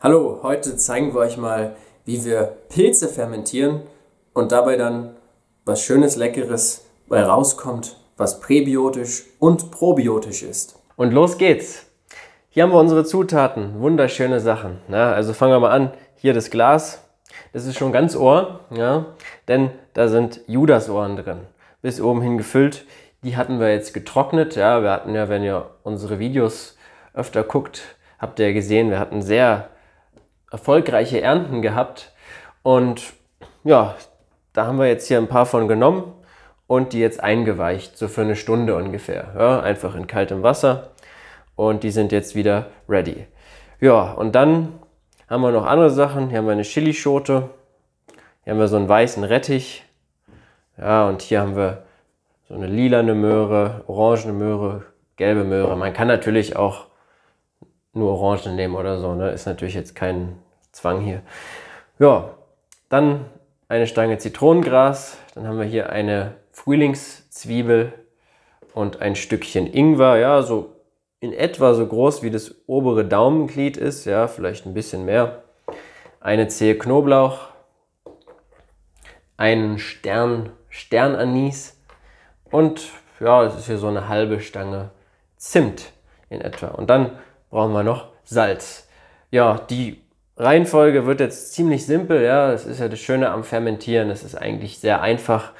Hallo, heute zeigen wir euch mal, wie wir Pilze fermentieren und dabei dann was Schönes, Leckeres bei rauskommt, was präbiotisch und probiotisch ist. Und los geht's! Hier haben wir unsere Zutaten, wunderschöne Sachen. Ja, also fangen wir mal an, hier das Glas, das ist schon ganz Ohr, ja, denn da sind Judasohren drin, bis oben hin gefüllt. Die hatten wir jetzt getrocknet, ja, wir hatten ja, wenn ihr unsere Videos öfter guckt, habt ihr ja gesehen, wir hatten sehr erfolgreiche Ernten gehabt und ja, da haben wir jetzt hier ein paar von genommen und die jetzt eingeweicht, so für eine Stunde ungefähr, ja, einfach in kaltem Wasser und die sind jetzt wieder ready. Ja, und dann haben wir noch andere Sachen, hier haben wir eine Chilischote, hier haben wir so einen weißen Rettich, ja, und hier haben wir so eine lilane Möhre, orangene Möhre, gelbe Möhre. Man kann natürlich auch nur Orange nehmen oder so, ne? Ist natürlich jetzt kein Zwang hier. Ja, dann eine Stange Zitronengras, dann haben wir hier eine Frühlingszwiebel und ein Stückchen Ingwer, ja, so in etwa so groß wie das obere Daumenglied ist, ja, vielleicht ein bisschen mehr. Eine Zehe Knoblauch, einen Sternanis und ja, es ist hier so eine halbe Stange Zimt in etwa. Und dann brauchen wir noch Salz. Ja, die Reihenfolge wird jetzt ziemlich simpel, ja, das ist ja das Schöne am Fermentieren, es ist eigentlich sehr einfach.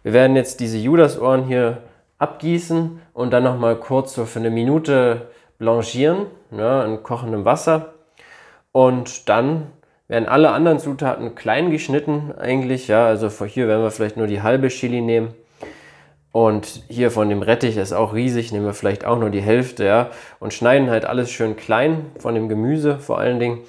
Wir werden jetzt diese Judasohren hier abgießen und dann nochmal kurz so für eine Minute blanchieren, ja, in kochendem Wasser. Und dann werden alle anderen Zutaten klein geschnitten eigentlich, ja, also hier werden wir vielleicht nur die halbe Chili nehmen. Und hier von dem Rettich ist auch riesig, nehmen wir vielleicht auch nur die Hälfte, ja, und schneiden halt alles schön klein, von dem Gemüse vor allen Dingen,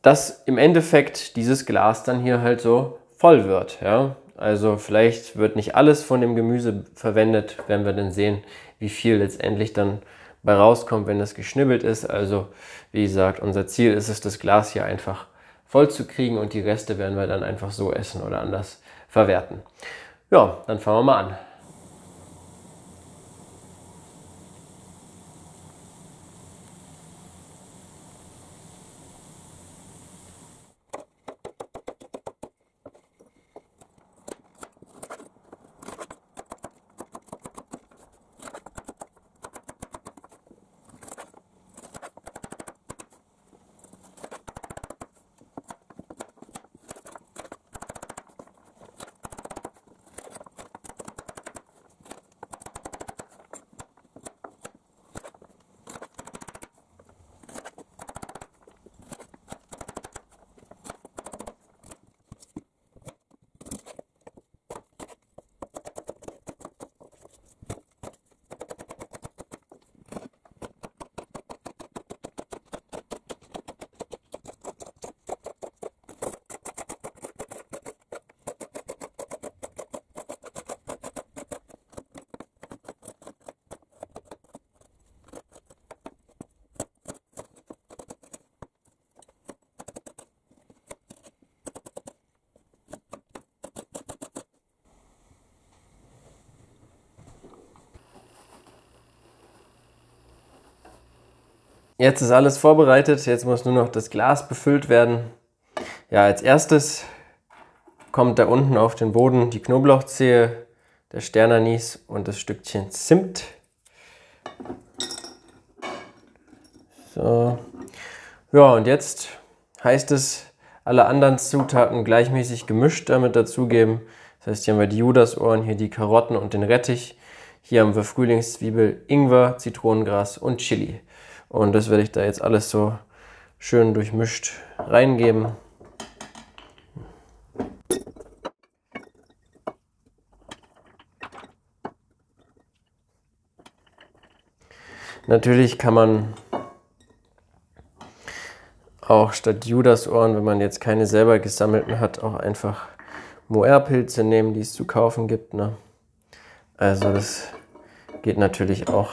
dass im Endeffekt dieses Glas dann hier halt so voll wird, ja. Also vielleicht wird nicht alles von dem Gemüse verwendet, werden wir dann sehen, wie viel letztendlich dann bei rauskommt, wenn das geschnibbelt ist. Also wie gesagt, unser Ziel ist es, das Glas hier einfach voll zu kriegen und die Reste werden wir dann einfach so essen oder anders verwerten. Ja, dann fangen wir mal an. Jetzt ist alles vorbereitet, jetzt muss nur noch das Glas befüllt werden. Ja, als erstes kommt da unten auf den Boden die Knoblauchzehe, der Sternanis und das Stückchen Zimt. So. Ja, und jetzt heißt es, alle anderen Zutaten gleichmäßig gemischt damit dazugeben. Das heißt, hier haben wir die Judasohren, hier die Karotten und den Rettich. Hier haben wir Frühlingszwiebel, Ingwer, Zitronengras und Chili. Und das werde ich da jetzt alles so schön durchmischt reingeben. Natürlich kann man auch statt Judasohren, wenn man jetzt keine selber gesammelten hat, auch einfach Moerpilze nehmen, die es zu kaufen gibt, ne? Also das geht natürlich auch.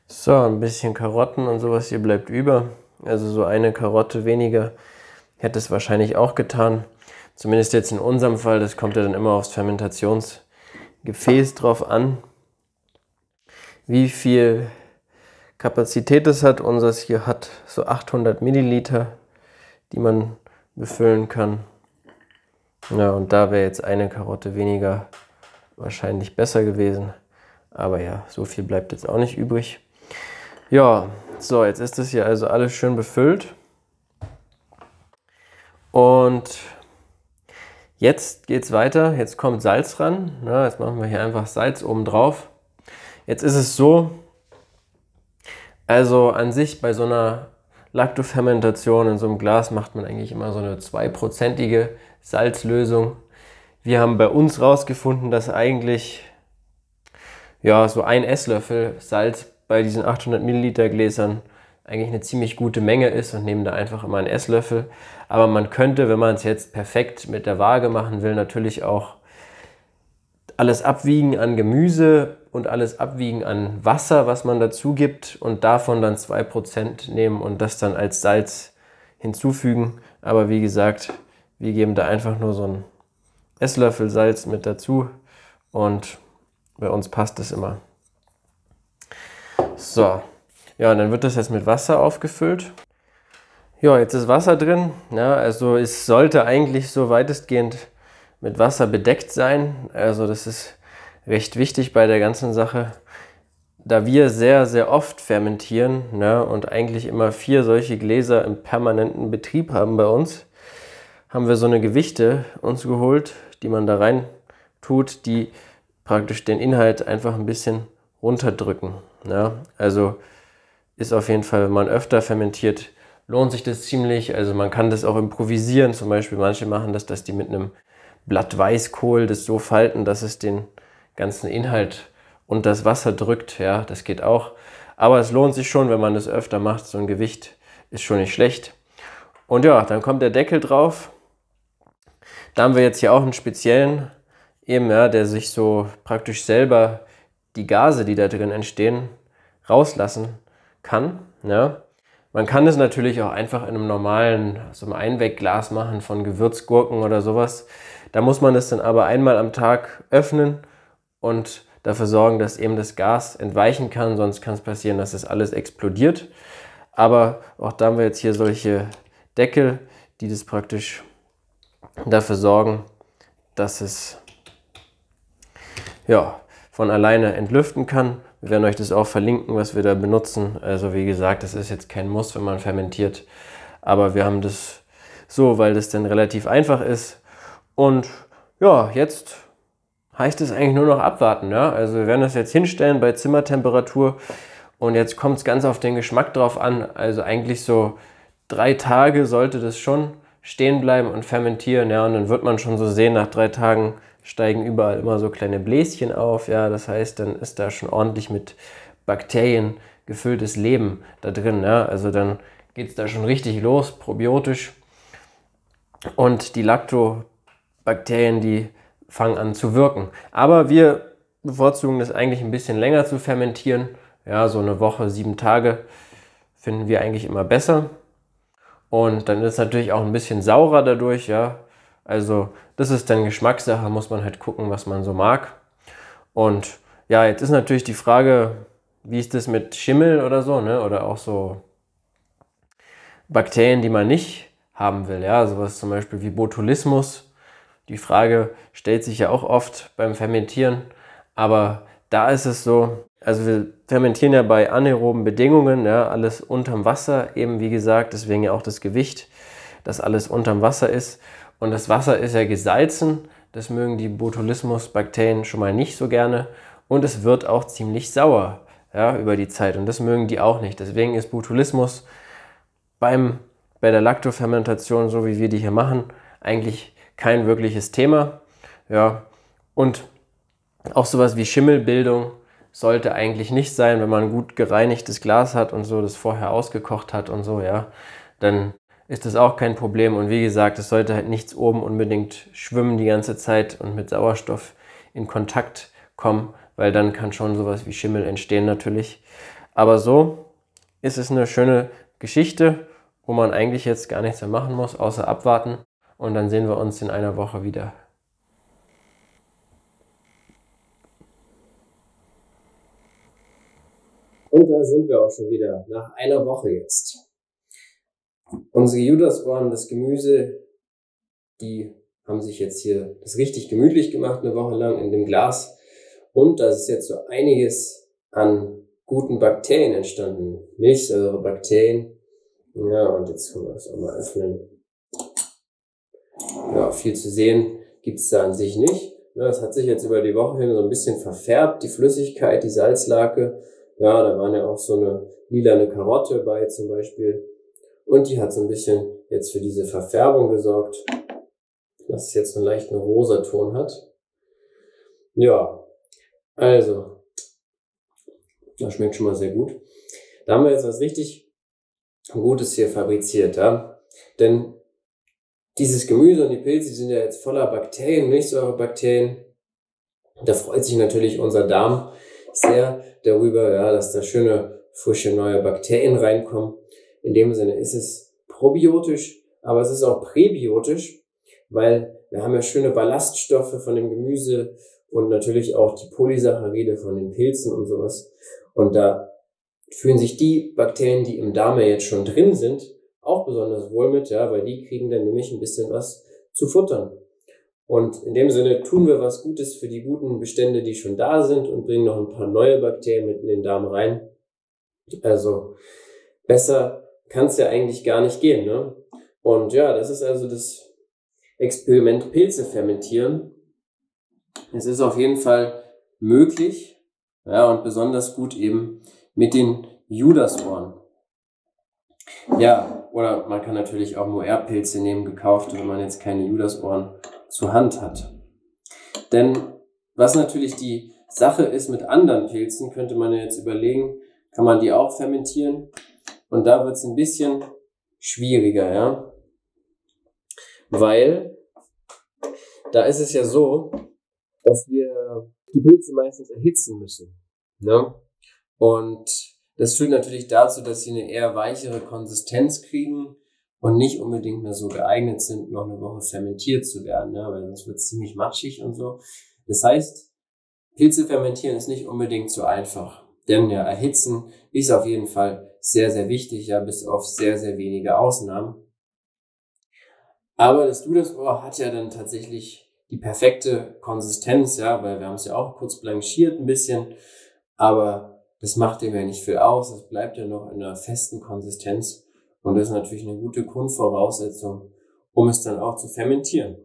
So, ein bisschen Karotten und sowas hier bleibt über. Also so eine Karotte weniger hätte es wahrscheinlich auch getan. Zumindest jetzt in unserem Fall, das kommt ja dann immer aufs Fermentationsgefäß drauf an, wie viel Kapazität es hat. Unseres hier hat so 800 Milliliter, die man befüllen kann. Ja, und da wäre jetzt eine Karotte weniger wahrscheinlich besser gewesen. Aber ja, so viel bleibt jetzt auch nicht übrig. Ja, so, jetzt ist das hier also alles schön befüllt. Und jetzt geht es weiter. Jetzt kommt Salz ran. Ja, jetzt machen wir hier einfach Salz oben drauf. Jetzt ist es so, also an sich bei so einer Lactofermentation in so einem Glas macht man eigentlich immer so eine 2%ige Salzlösung. Wir haben bei uns rausgefunden, dass eigentlich ja, so ein Esslöffel Salz bei diesen 800 Milliliter Gläsern eigentlich eine ziemlich gute Menge ist und nehmen da einfach immer einen Esslöffel. Aber man könnte, wenn man es jetzt perfekt mit der Waage machen will, natürlich auch alles abwiegen an Gemüse und alles abwiegen an Wasser, was man dazu gibt und davon dann 2% nehmen und das dann als Salz hinzufügen. Aber wie gesagt, wir geben da einfach nur so einen Esslöffel Salz mit dazu und bei uns passt das immer. So, ja, und dann wird das jetzt mit Wasser aufgefüllt. Ja, jetzt ist Wasser drin. Ja, also es sollte eigentlich so weitestgehend mit Wasser bedeckt sein. Also das ist recht wichtig bei der ganzen Sache. Da wir sehr, sehr oft fermentieren, ne, und eigentlich immer 4 solche Gläser im permanenten Betrieb haben bei uns, haben wir so eine Gewichte uns geholt, die man da rein tut, die praktisch den Inhalt einfach ein bisschen runterdrücken. Ja, also ist auf jeden Fall, wenn man öfter fermentiert, lohnt sich das ziemlich. Also man kann das auch improvisieren. Zum Beispiel manche machen das, dass die mit einem Blatt Weißkohl das so falten, dass es den ganzen Inhalt und das Wasser drückt. Ja, das geht auch. Aber es lohnt sich schon, wenn man das öfter macht. So ein Gewicht ist schon nicht schlecht. Und ja, dann kommt der Deckel drauf. Da haben wir jetzt hier auch einen speziellen, eben, ja, der sich so praktisch selber die Gase, die da drin entstehen, rauslassen kann. Ja. Man kann es natürlich auch einfach in einem normalen, so einem Einwegglas machen von Gewürzgurken oder sowas. Da muss man es dann aber einmal am Tag öffnen und dafür sorgen, dass eben das Gas entweichen kann, sonst kann es passieren, dass das alles explodiert. Aber auch da haben wir jetzt hier solche Deckel, die das praktisch dafür sorgen, dass es ja, von alleine entlüften kann. Wir werden euch das auch verlinken, was wir da benutzen. Also wie gesagt, das ist jetzt kein Muss, wenn man fermentiert. Aber wir haben das so, weil das dann relativ einfach ist. Und ja, jetzt heißt es eigentlich nur noch abwarten. Ja? Also wir werden das jetzt hinstellen bei Zimmertemperatur. Und jetzt kommt es ganz auf den Geschmack drauf an. Also eigentlich so 3 Tage sollte das schon stehen bleiben und fermentieren. Ja? Und dann wird man schon so sehen, nach 3 Tagen steigen überall immer so kleine Bläschen auf. Ja, das heißt, dann ist da schon ordentlich mit Bakterien gefülltes Leben da drin. Ja? Also dann geht es da schon richtig los, probiotisch. Und die Lactobakterien, die fangen an zu wirken. Aber wir bevorzugen das eigentlich ein bisschen länger zu fermentieren. Ja, so eine Woche, 7 Tage finden wir eigentlich immer besser. Und dann ist es natürlich auch ein bisschen saurer dadurch, ja. Also das ist dann Geschmackssache, muss man halt gucken, was man so mag. Und ja, jetzt ist natürlich die Frage, wie ist das mit Schimmel oder so, ne? Oder auch so Bakterien, die man nicht haben will, ja, sowas zum Beispiel wie Botulismus. Die Frage stellt sich ja auch oft beim Fermentieren, aber da ist es so, also wir fermentieren ja bei anaeroben Bedingungen, ja, alles unterm Wasser, eben wie gesagt, deswegen ja auch das Gewicht, dass alles unterm Wasser ist. Und das Wasser ist ja gesalzen, das mögen die Botulismus-Bakterien schon mal nicht so gerne. Und es wird auch ziemlich sauer, ja, über die Zeit. Und das mögen die auch nicht. Deswegen ist Botulismus bei der Lactofermentation, so wie wir die hier machen, eigentlich kein wirkliches Thema. Ja. Und auch sowas wie Schimmelbildung sollte eigentlich nicht sein, wenn man ein gut gereinigtes Glas hat und so, das vorher ausgekocht hat und so, ja, dann ist das auch kein Problem. Und wie gesagt, es sollte halt nichts oben unbedingt schwimmen die ganze Zeit und mit Sauerstoff in Kontakt kommen, weil dann kann schon sowas wie Schimmel entstehen natürlich. Aber so ist es eine schöne Geschichte wo man eigentlich jetzt gar nichts mehr machen muss, außer abwarten. Und dann sehen wir uns in einer Woche wieder. Und da sind wir auch schon wieder, nach einer Woche jetzt. Unsere Judasohren, das Gemüse, die haben sich jetzt hier das richtig gemütlich gemacht, eine Woche lang in dem Glas. Und da ist jetzt so einiges an guten Bakterien entstanden. Milchsäurebakterien. Ja, und jetzt können wir das auch mal öffnen. Ja, viel zu sehen gibt's da an sich nicht. Das hat sich jetzt über die Woche hin so ein bisschen verfärbt, die Flüssigkeit, die Salzlake. Ja, da waren ja auch so eine lilane Karotte bei zum Beispiel. Und die hat so ein bisschen jetzt für diese Verfärbung gesorgt, dass es jetzt so einen leichten Rosaton hat. Ja, also, das schmeckt schon mal sehr gut. Da haben wir jetzt was richtig Gutes hier fabriziert, ja. Denn dieses Gemüse und die Pilze, die sind ja jetzt voller Bakterien, Milchsäurebakterien. Da freut sich natürlich unser Darm sehr darüber, ja, dass da schöne, frische, neue Bakterien reinkommen. In dem Sinne ist es probiotisch, aber es ist auch präbiotisch, weil wir haben ja schöne Ballaststoffe von dem Gemüse und natürlich auch die Polysaccharide von den Pilzen und sowas. Und da fühlen sich die Bakterien, die im Darm ja jetzt schon drin sind, auch besonders wohl mit, ja, weil die kriegen dann nämlich ein bisschen was zu futtern. Und in dem Sinne tun wir was Gutes für die guten Bestände, die schon da sind und bringen noch ein paar neue Bakterien mit in den Darm rein. Also besser kann es ja eigentlich gar nicht gehen, ne? Und ja, das ist also das Experiment Pilze fermentieren. Es ist auf jeden Fall möglich, ja, und besonders gut eben mit den Judasohren. Ja, oder man kann natürlich auch Moerpilze nehmen, gekauft, wenn man jetzt keine Judasohren zur Hand hat. Denn was natürlich die Sache ist mit anderen Pilzen, könnte man ja jetzt überlegen, kann man die auch fermentieren? Und da wird es ein bisschen schwieriger, ja. Weil da ist es ja so, dass wir die Pilze meistens erhitzen müssen, ne? Und das führt natürlich dazu, dass sie eine eher weichere Konsistenz kriegen und nicht unbedingt mehr so geeignet sind, noch eine Woche fermentiert zu werden, ne? Weil sonst wird es ziemlich matschig und so. Das heißt, Pilze fermentieren ist nicht unbedingt so einfach. Denn ja, erhitzen ist auf jeden Fall sehr, sehr wichtig, ja, bis auf sehr, sehr wenige Ausnahmen. Aber das Judasohr hat ja dann tatsächlich die perfekte Konsistenz, ja, weil wir haben es ja auch kurz blanchiert ein bisschen, aber das macht dem ja nicht viel aus, es bleibt ja noch in einer festen Konsistenz und das ist natürlich eine gute Grundvoraussetzung, um es dann auch zu fermentieren.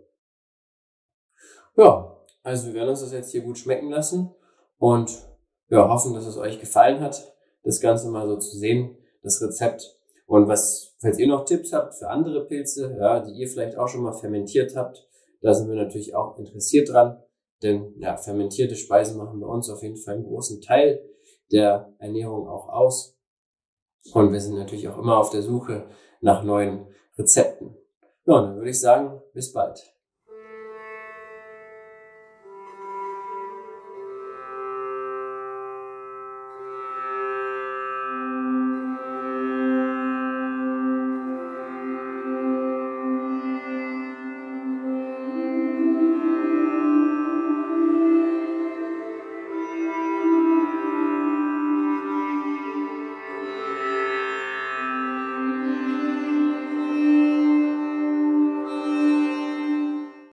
Ja, also wir werden uns das jetzt hier gut schmecken lassen und ja, hoffen, dass es euch gefallen hat, das Ganze mal so zu sehen, das Rezept. Und falls ihr noch Tipps habt für andere Pilze, ja, die ihr vielleicht auch schon mal fermentiert habt, da sind wir natürlich auch interessiert dran. Denn ja, fermentierte Speisen machen bei uns auf jeden Fall einen großen Teil der Ernährung auch aus. Und wir sind natürlich auch immer auf der Suche nach neuen Rezepten. Ja, und dann würde ich sagen, bis bald.